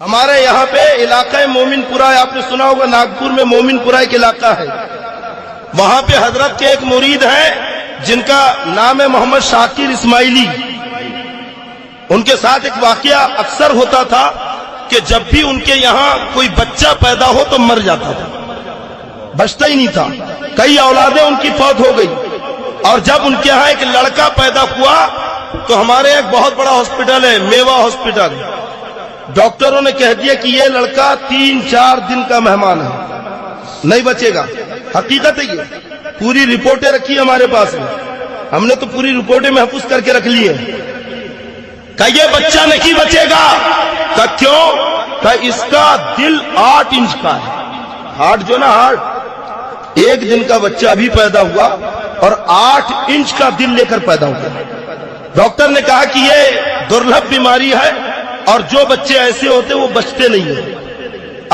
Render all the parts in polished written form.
ہمارے یہاں پہ علاقہ مومن پورہ ہے، آپ نے سنا ہوگا ناگپور میں مومن پورہ ایک علاقہ ہے، وہاں پہ حضرت کے ایک مرید ہیں جن کا نام ہے محمد شاکر اسماعیلی۔ ان کے ساتھ ایک واقعہ اکثر ہوتا تھا کہ جب بھی ان کے یہاں کوئی بچہ پیدا ہو تو مر جاتا تھا، بچتا ہی نہیں تھا، کئی اولادیں ان کی فوت ہو گئی، اور جب ان کے یہاں ایک لڑکا پیدا ہوا تو ہمارے ایک بہت بڑا ہاسپٹل ہے میوا ہاسپٹل، ڈاکٹروں نے کہہ دیا کہ یہ لڑکا 3-4 دن کا مہمان ہے، نہیں بچے گا۔ حقیقت ہے، یہ پوری رپورٹیں رکھی ہمارے پاس میں، ہم نے تو پوری رپورٹیں محفوظ کر کے رکھ لی ہے کہ یہ بچہ نہیں بچے گا۔ کہ کیوں؟ کہ اس کا دل 8 انچ کا ہے، ہارٹ جو نا ہارٹ، 1 دن کا بچہ ابھی پیدا ہوا اور 8 انچ کا دل لے کر پیدا ہوا۔ ڈاکٹر نے کہا کہ یہ درلبھ بیماری ہے اور جو بچے ایسے ہوتے وہ بچتے نہیں ہیں۔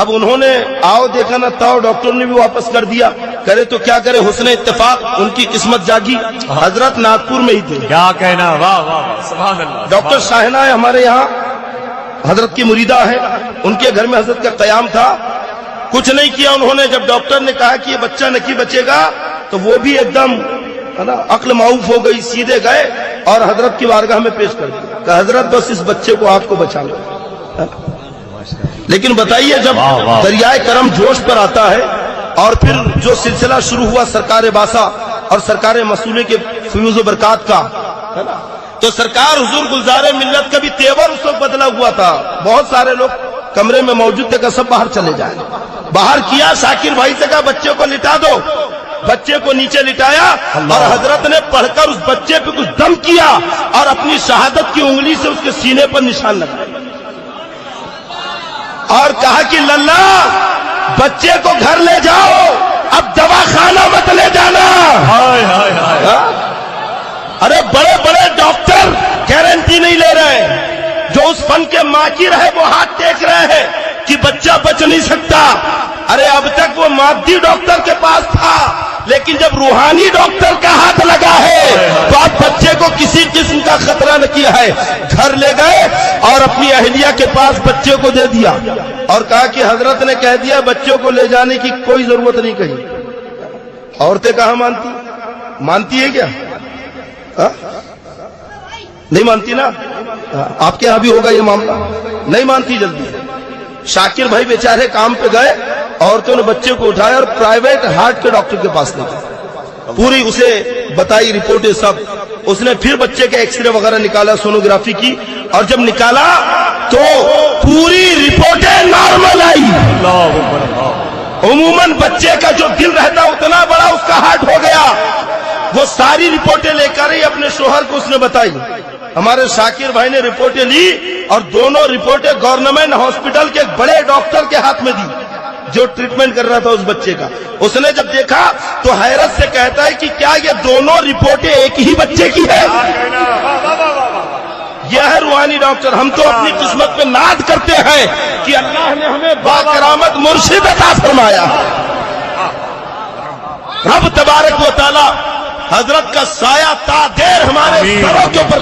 اب انہوں نے آؤ دیکھا نہ تاؤ، ڈاکٹر نے بھی واپس کر دیا، کرے تو کیا کرے، حسن اتفاق ان کی قسمت جاگی، حضرت ناگپور میں ہی تھے۔ کیا کہنا، واہ واہ سبحان اللہ۔ ڈاکٹر شاہنہ ہے ہمارے یہاں، حضرت کی مریدہ ہے، ان کے گھر میں حضرت کا قیام تھا، کچھ نہیں کیا انہوں نے۔ جب ڈاکٹر نے کہا کہ یہ بچہ نہیں بچے گا تو وہ بھی ایک دم عقل معوف ہو گئی، سیدھے گئے اور حضرت کی بارگاہ میں پیش کر دیا کہ حضرت بس اس بچے کو آپ کو بچا لو۔ لیکن بتائیے جب دریائے کرم جوش پر آتا ہے اور پھر جو سلسلہ شروع ہوا سرکار باسا اور سرکار مسئولے کے فیوز و برکات کا، تو سرکار حضور گلزار ملت کا بھی تیور اس وقت بدلا ہوا تھا۔ بہت سارے لوگ کمرے میں موجود تھے کہ سب باہر چلے جائیں، باہر کیا، شاکر بھائی سے کہا بچے کو لٹا دو، بچے کو نیچے لٹایا اور حضرت نے پڑھ کر اس بچے پہ کچھ دم کیا اور اپنی شہادت کی انگلی سے اس کے سینے پر نشان لگایا اور کہا کہ للہ بچے کو گھر لے جاؤ، اب دوا خانہ مت لے جانا۔ ارے بڑے بڑے ڈاکٹر گارنٹی نہیں لے رہے ہیں، جو اس فن کے ماہر ہے وہ ہاتھ ٹیک رہے ہیں کہ بچہ بچ نہیں سکتا۔ ارے اب تک وہ مادی ڈاکٹر کے پاس تھا، لیکن جب روحانی ڈاکٹر کا ہاتھ لگا ہے تو اب بچے کو کسی قسم کا خطرہ نہ کیا ہے، گھر لے گئے اور اپنی اہلیہ کے پاس بچے کو دے دیا اور کہا کہ حضرت نے کہہ دیا بچوں کو لے جانے کی کوئی ضرورت نہیں کہی۔ عورتیں کہاں مانتی ہے کیا؟ نہیں مانتی نا؟ آپ کے یہاں بھی ہوگا یہ معاملہ، نہیں مانتی جلدی۔ شاکر بھائی بیچارے کام پہ گئے، عورتوں نے بچے کو اٹھایا اور پرائیویٹ ہارٹ کے ڈاکٹر کے پاس لے گئے، پوری اسے بتائی رپورٹیں سب، اس نے پھر بچے کے ایکس رے وغیرہ نکالا، سونوگرافی کی، اور جب نکالا تو پوری رپورٹیں نارمل آئی۔ عموماً بچے کا جو دل رہتا اتنا بڑا اس کا ہارٹ ہو گیا۔ وہ ساری رپورٹیں لے کر ہی اپنے شوہر کو اس نے بتائی۔ ہمارے شاکر بھائی نے رپورٹیں لی اور دونوں رپورٹیں گورنمنٹ ہاسپٹل کے بڑے ڈاکٹر کے ہاتھ میں دی جو ٹریٹمنٹ کر رہا تھا اس بچے کا۔ اس نے جب دیکھا تو حیرت سے کہتا ہے کہ کیا یہ دونوں رپورٹیں ایک ہی بچے کی ہے؟ یہ ہے روحانی ڈاکٹر۔ ہم تو اپنی قسمت پہ ناز کرتے ہیں کہ اللہ نے ہمیں باکرامت مرشد عطا فرمایا۔ رب تبارک و تعالی حضرت کا سایہ تا دیر ہمارے سروں کے اوپر